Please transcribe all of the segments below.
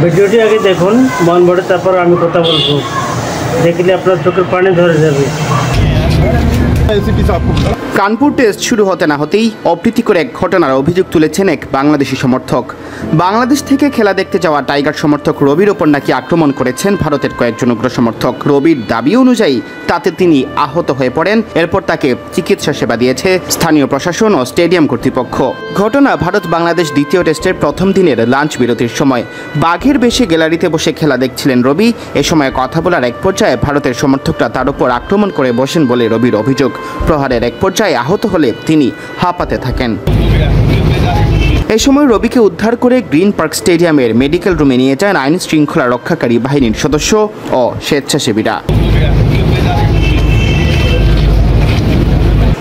ভিডিওটি আগে দেখুন, মন ভরে তারপর আমি কথা বলবো। দেখলে আপনার চোখের পানি ধরে যাবে। কানপুর টেস্ট শুরু হতে না হতেই অপ্রীতিকর এক ঘটনার অভিযোগ তুলেছেন এক বাংলাদেশি সমর্থক। বাংলাদেশ থেকে খেলা দেখতে যাওয়া টাইগার সমর্থক রবির ওপর নাকি আক্রমণ করেছেন ভারতের কয়েকজন উগ্র সমর্থক। রবির দাবি অনুযায়ী তাতে তিনি আহত হয়ে পড়েন। এরপর তাকে চিকিৎসা সেবা দিয়েছে স্থানীয় প্রশাসন ও স্টেডিয়াম কর্তৃপক্ষ। ঘটনা ভারত বাংলাদেশ দ্বিতীয় টেস্টের প্রথম দিনের লাঞ্চ বিরতির সময়। বাঘের বেশি গ্যালারিতে বসে খেলা দেখছিলেন রবি। এ সময় কথা বলার এক পর্যায়ে ভারতের সমর্থকরা তার উপর আক্রমণ করে বসেন বলে রবির অভিযোগ। প্রহারের এক পর্যায়ে আহত হলে তিনি হাঁপাতে থাকেন। এই সময় রবিকে উদ্ধার করে গ্রিন পার্ক স্টেডিয়ামের মেডিকেল রুমে নিয়ে যান আইন শৃঙ্খলা রক্ষাকারী বাহিনীর সদস্য ও স্বেচ্ছাসেবীরা।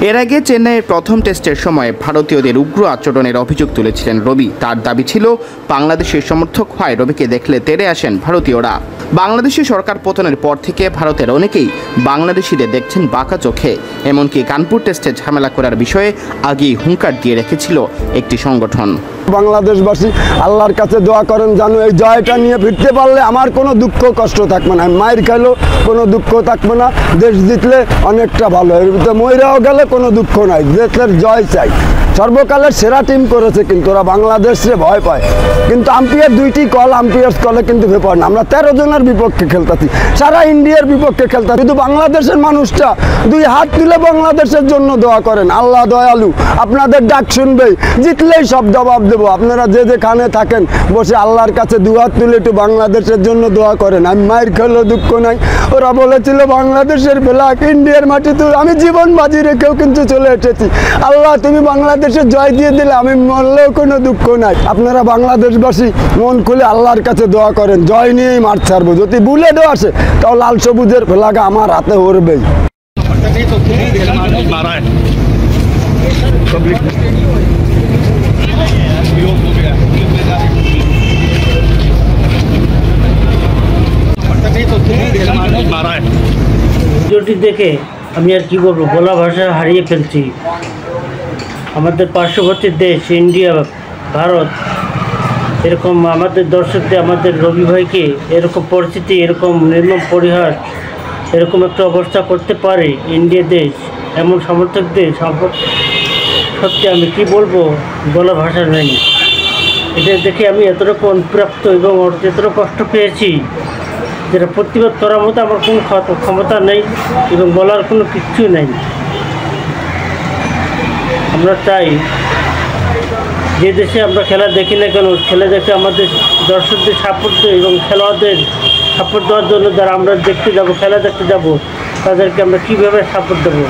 এর আগে চেন্নাইয়ের প্রথম টেস্টের সময় ভারতীয়দের উগ্র আচরণের অভিযোগ তুলেছিলেন রবি। তার দাবি ছিল বাংলাদেশের সমর্থক হয় রবিকে দেখলে তেড়ে আসেন ভারতীয়রা। বাংলাদেশি সরকার পতনের পর থেকে ভারতের অনেকেই বাংলাদেশিদের দেখছেন বাঁকা চোখে। এমনকি কানপুর টেস্টে ঝামেলা করার বিষয়ে আগেই হুঙ্কার দিয়ে রেখেছিল একটি সংগঠন। বাংলাদেশবাসী আল্লাহর কাছে দোয়া করেন জানো এই জয়টা নিয়ে ফিরতে পারলে আমার কোনো দুঃখ কষ্ট থাকবে না। মায়ের খাইলেও কোনো দুঃখ থাকবে না। দেশ জিতলে অনেকটা ভালো, এর ভিতরে ময়রাও গেলে কোনো দুঃখ নাই। দেশের জয় চাই। সর্বকালের সেরা টিম করেছে, কিন্তু ওরা বাংলাদেশে ভয় পায়। কিন্তু আম্পায়ার দুইটি কল, আম্পায়ার্স কলে কিন্তু ব্যাপার না। আমরা 13 জনের বিপক্ষে খেলতেছি, সারা ইন্ডিয়ার বিপক্ষে খেলতেছি। কিন্তু বাংলাদেশের মানুষটা দুই হাত তুলে বাংলাদেশের জন্য দোয়া করেন। আল্লাহ দয়ালু, আপনাদের ডাক শুনবেই, জিতলেই সব জবাব দেবো। আপনারা যে যেখানে থাকেন বসে আল্লাহর কাছে দু হাত তুলে একটু বাংলাদেশের জন্য দোয়া করেন। আমি মায়ের খেলেও দুঃখ নাই। ওরা বলেছিল বাংলাদেশের ফ্ল্যাগ ইন্ডিয়ার মাটিতে আমি জীবন বাজি রেখেও কিন্তু চলে এসেছি। আল্লাহ তুমি বাংলাদেশের জয় দিয়ে দিলে আমি মরলেও কোনো দুঃখ নাই। আপনারা বাংলাদেশবাসী মন খুলে আল্লাহর কাছে দোয়া করেন, জয় নিয়েই মাঠ ছাড়বো। যদি বুলেটও আসে তাও লাল সবুজের ফ্ল্যাগ আমার হাতে উড়বেই। ভিডিওটি দেখে আমি আর কি বলবো, বলা ভাষা হারিয়ে ফেলছি। আমাদের পার্শ্ববর্তী দেশ ইন্ডিয়া, ভারত এরকম আমাদের দর্শকদের, আমাদের রবি ভাইকে এরকম পরিস্থিতি, এরকম নির্মম পরিহার, এরকম একটা অবস্থা করতে পারে ইন্ডিয়া দেশ, এমন সমর্থকদের সত্যি আমি কি বলবো, বলা ভাষা নেই। এটা দেখে আমি এতটুকু অনুপ্রাপ্ত এবং এতটা কষ্ট পেয়েছি যেটা প্রতিবাদ করার মতো আমার কোনো ক্ষমতা নেই এবং বলার কোনো কিচ্ছু নেই। আমরা চাই যে দেশে আমরা খেলা দেখি না কেন, খেলা দেখে আমাদের দর্শকদের সাপোর্ট এবং খেলোয়াড়দের সাপোর্ট দেওয়ার জন্য যারা আমরা দেখতে যাব, খেলা দেখতে যাব, তাদেরকে আমরা কীভাবে সাপোর্ট দেবো।